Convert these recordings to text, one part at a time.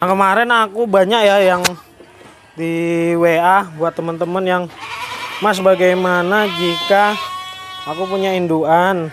Nah, kemarin aku banyak ya yang di WA buat teman-teman yang Mas, bagaimana jika aku punya indukan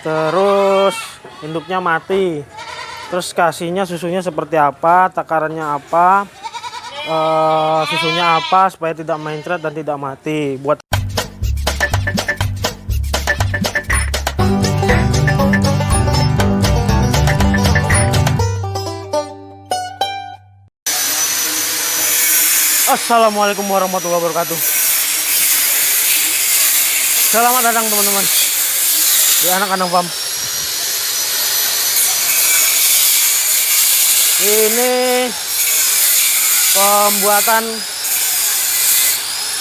terus induknya mati, terus kasihnya susunya seperti apa, takarannya apa, susunya apa supaya tidak mencret dan tidak mati. Buat Assalamualaikum warahmatullahi wabarakatuh. Selamat datang teman-teman di anak-anak farm. Ini pembuatan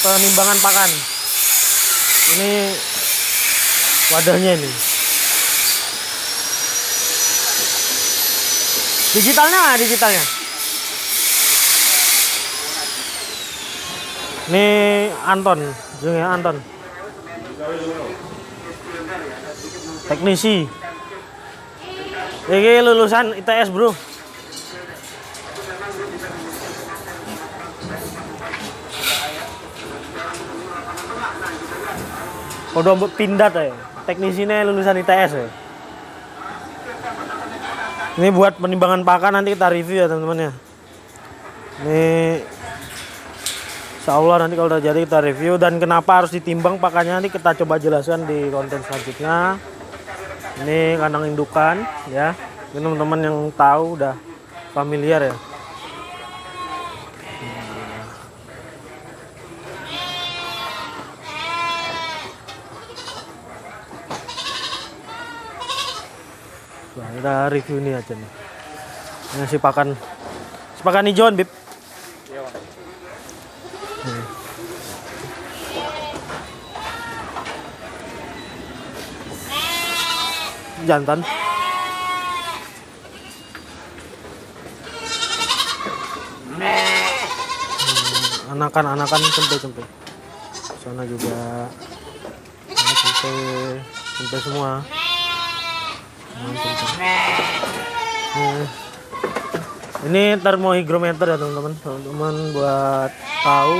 penimbangan pakan. Ini wadahnya ini. Digitalnya. Ini Anton, Anton. Teknisi. Ini lulusan ITS, bro. Udah pindah ya. Teknisinya lulusan ITS ya. Ini buat penimbangan pakan, nanti kita review ya teman-teman ya. Ini Insya Allah nanti kalau udah jadi kita review, dan kenapa harus ditimbang pakannya nanti kita coba jelaskan di konten selanjutnya. Ini kandang indukan ya. Ini teman-teman yang tahu udah familiar ya. Nah, kita review ini aja nih. Ini si pakan hijauan, Bib. Jantan. Anakan cempe. Sana juga cempe semua. Ini termohigrometer ya teman-teman buat tahu.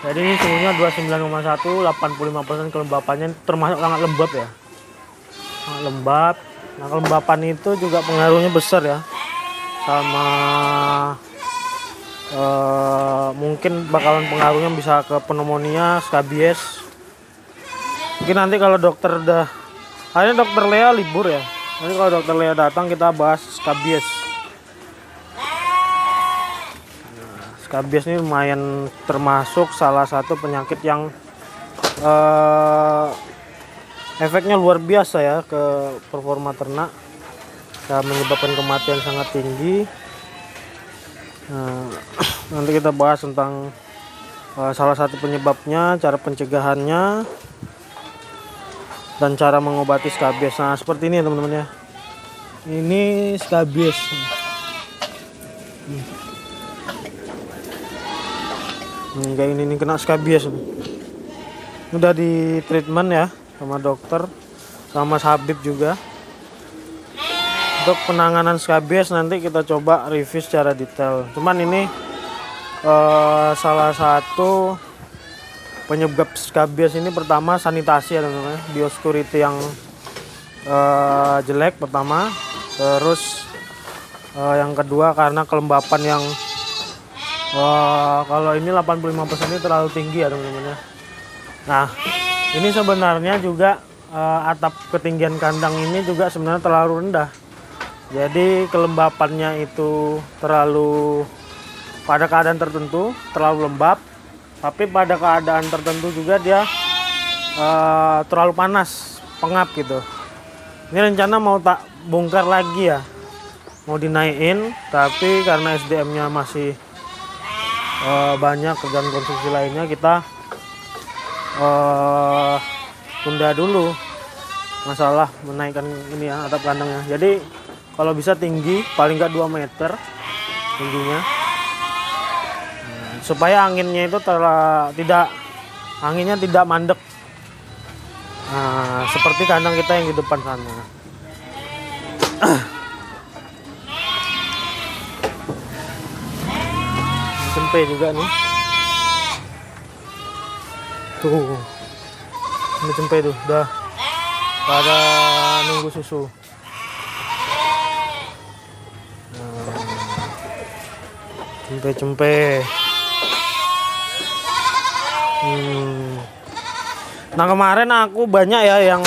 Jadi ini suhunya 29,1, 85% kelembapannya, termasuk sangat lembab ya. Sangat lembab. Nah, kelembapan itu juga pengaruhnya besar ya. Sama mungkin bakalan pengaruhnya bisa ke pneumonia, skabies. Mungkin nanti kalau dokter hari ini dokter Lea libur ya. Nanti kalau dokter Lea datang kita bahas skabies. Skabies ini lumayan termasuk salah satu penyakit yang efeknya luar biasa ya ke performa ternak, bisa menyebabkan kematian sangat tinggi. Nah, nanti kita bahas tentang salah satu penyebabnya, cara pencegahannya, dan cara mengobati skabies. Nah, seperti ini ya teman-teman ya. Ini skabies. Kayak ini kena skabies. Udah di treatment ya sama dokter, sama Mas Habib juga. Untuk penanganan skabies nanti kita coba review secara detail. Cuman ini salah satu penyebab skabies ini pertama sanitasi ya teman-teman. Biosecurity yang jelek pertama. Terus yang kedua karena kelembapan yang kalau ini 85% ini terlalu tinggi ya teman-teman ya. Nah, ini sebenarnya juga atap ketinggian kandang ini juga sebenarnya terlalu rendah. Jadi kelembapannya itu terlalu, pada keadaan tertentu terlalu lembab, tapi pada keadaan tertentu juga dia terlalu panas, pengap gitu. Ini rencana mau tak bongkar lagi ya, mau dinaikin, tapi karena SDM-nya masih banyak kerjaan konstruksi lainnya, kita tunda dulu masalah menaikkan ini ya, atap kandangnya. Jadi kalau bisa tinggi paling nggak 2 meter tingginya, supaya anginnya itu anginnya tidak mandek. Nah, seperti kandang kita yang di depan sana. cempe juga nih. Tuh, ini cempe tuh, udah pada nunggu susu. Cempe-cempe. Nah kemarin aku banyak ya yang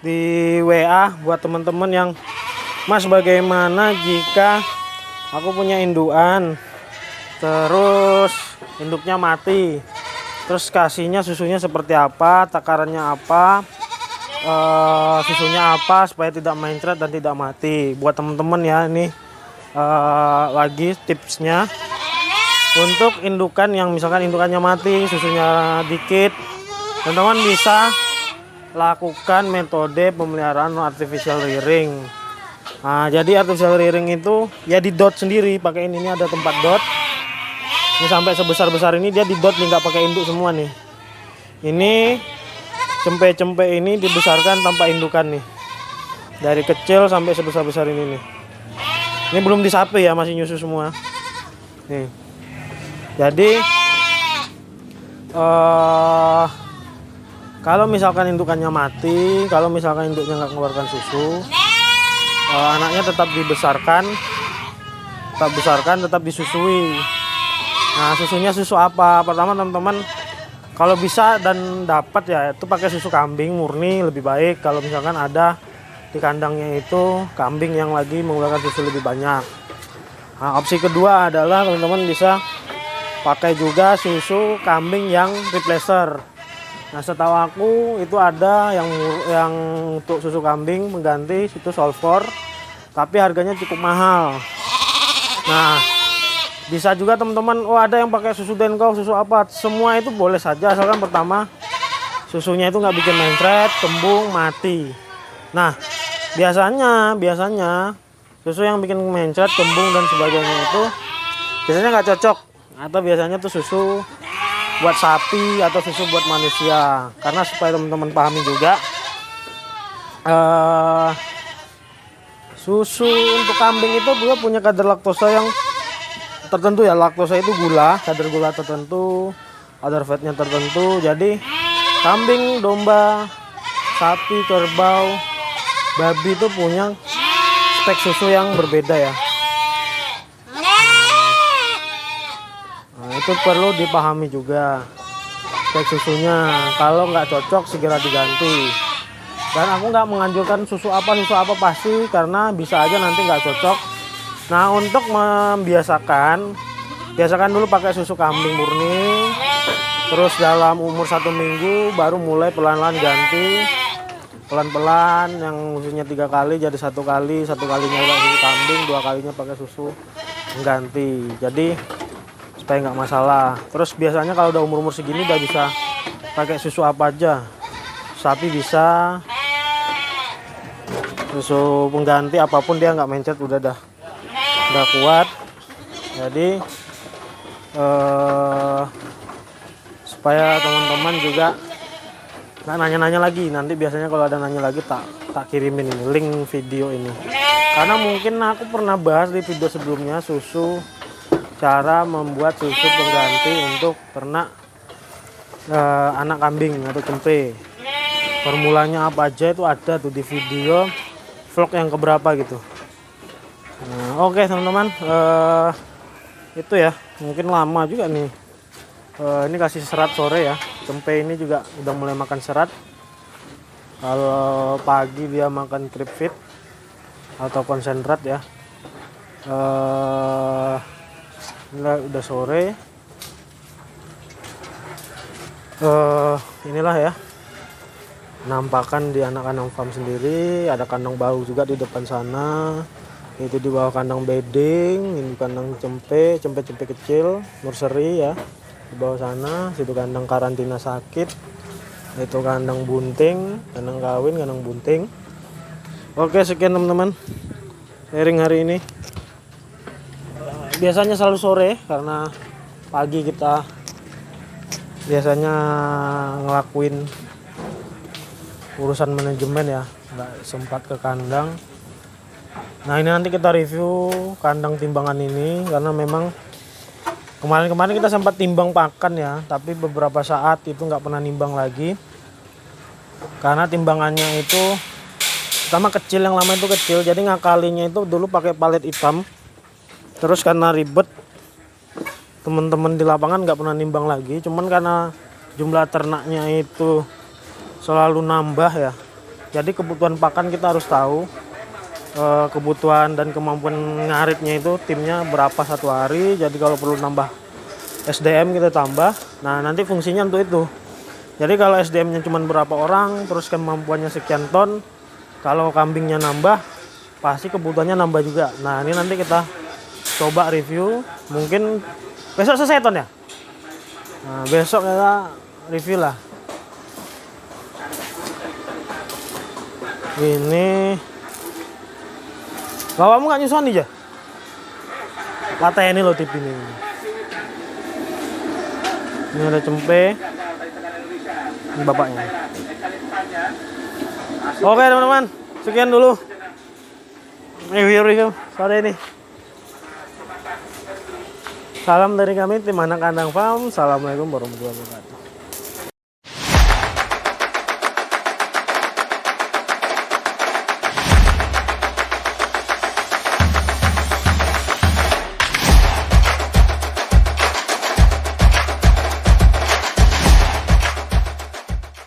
di WA buat teman-teman yang, Mas bagaimana jika aku punya indukan terus induknya mati, terus kasihnya susunya seperti apa, takarannya apa, susunya apa supaya tidak mencret dan tidak mati. Buat teman-teman ya, ini lagi tipsnya untuk indukan yang misalkan indukannya mati, susunya dikit, teman-teman bisa lakukan metode pemeliharaan artificial rearing. Nah, jadi artificial rearing itu ya di dot sendiri, pakai ini ada tempat dot. Ini sampai sebesar-besar ini dia di dot nih, nggak pakai induk semua nih. Ini cempe-cempe ini dibesarkan tanpa indukan nih, dari kecil sampai sebesar-besar ini nih. Ini belum disapi ya, masih nyusu semua nih. Jadi kalau misalkan indukannya mati, kalau misalkan induknya nggak mengeluarkan susu, anaknya tetap dibesarkan, tetap disusui. Nah, susunya susu apa? Pertama teman-teman, kalau bisa dan dapat ya itu pakai susu kambing murni lebih baik. Kalau misalkan ada di kandangnya itu kambing yang lagi mengeluarkan susu lebih banyak. Nah, opsi kedua adalah teman-teman bisa pakai juga susu kambing yang replacer. Nah, setahu aku itu ada yang untuk susu kambing mengganti itu sulfur, tapi harganya cukup mahal. Nah, bisa juga teman-teman, ada yang pakai susu Denko, susu apa, semua itu boleh saja, asalkan pertama susunya itu nggak bikin mencret, kembung, mati. Nah, biasanya susu yang bikin mencret, kembung dan sebagainya itu biasanya nggak cocok, atau biasanya tuh susu buat sapi atau susu buat manusia. Karena supaya teman-teman pahami juga, susu untuk kambing itu juga punya kadar laktosa yang tertentu ya. Laktosa itu gula, kadar gula tertentu, kadar fatnya tertentu. Jadi kambing, domba, sapi, kerbau, babi itu punya spek susu yang berbeda ya. Nah, itu perlu dipahami juga spek susunya. Kalau nggak cocok segera diganti. Dan aku nggak menganjurkan susu apa pasti, karena bisa aja nanti nggak cocok. Nah, untuk biasakan dulu pakai susu kambing murni. Terus dalam umur 1 minggu baru mulai pelan-pelan ganti. Pelan-pelan yang susunya 3 kali jadi 1 kali, 1 kalinya pakai susu kambing, 2 kalinya pakai susu mengganti. Jadi supaya nggak masalah. Terus biasanya kalau udah umur segini udah bisa pakai susu apa aja. Sapi bisa, susu pengganti apapun dia nggak mencret, udah kuat. Jadi supaya teman-teman juga nggak nanya-nanya lagi. Nanti biasanya kalau ada nanya lagi tak kirimin ini link video ini, karena mungkin aku pernah bahas di video sebelumnya cara membuat susu pengganti untuk ternak anak kambing atau cempe. Formulanya apa aja itu ada tuh di video vlog yang keberapa gitu. Nah, oke teman-teman, itu ya, mungkin lama juga nih. Ini kasih serat sore ya. Cempe ini juga udah mulai makan serat. Kalau pagi dia makan crib feed atau konsentrat ya. Udah sore. Inilah ya penampakan di anak kandang farm sendiri. Ada kandang baru juga di depan sana. Itu di bawah kandang bedding, ini kandang cempe kecil, nursery ya. Di bawah sana, situ kandang karantina sakit. Itu kandang bunting, kandang kawin, kandang bunting. Oke, sekian teman-teman sharing hari ini. Biasanya selalu sore karena pagi kita biasanya ngelakuin urusan manajemen ya, nggak sempat ke kandang. Nah, ini nanti kita review kandang timbangan ini karena memang Kemarin-kemarin kita sempat timbang pakan ya, tapi beberapa saat itu nggak pernah nimbang lagi. Karena timbangannya itu pertama kecil, yang lama itu kecil, jadi ngakalinya itu dulu pakai palet hitam. Terus karena ribet, teman-teman di lapangan nggak pernah nimbang lagi. Cuman karena jumlah ternaknya itu selalu nambah ya, jadi kebutuhan pakan kita harus tahu. Kebutuhan dan kemampuan ngaritnya itu timnya berapa satu hari. Jadi kalau perlu nambah SDM kita tambah. Nah nanti fungsinya untuk itu. Jadi kalau SDM-nya cuma berapa orang, terus kemampuannya sekian ton, kalau kambingnya nambah pasti kebutuhannya nambah juga. Nah ini nanti kita coba review, mungkin besok selesai ton ya. Nah besok kita review lah. Ini bapakmu nggak nyusun aja? Latih ini loh tip ini. Ini ada cempe. Ini bapaknya. Oke teman-teman, sekian dulu review sore ini. Salam dari kami tim Anak Kandang Farm. Assalamualaikum warahmatullahi wabarakatuh.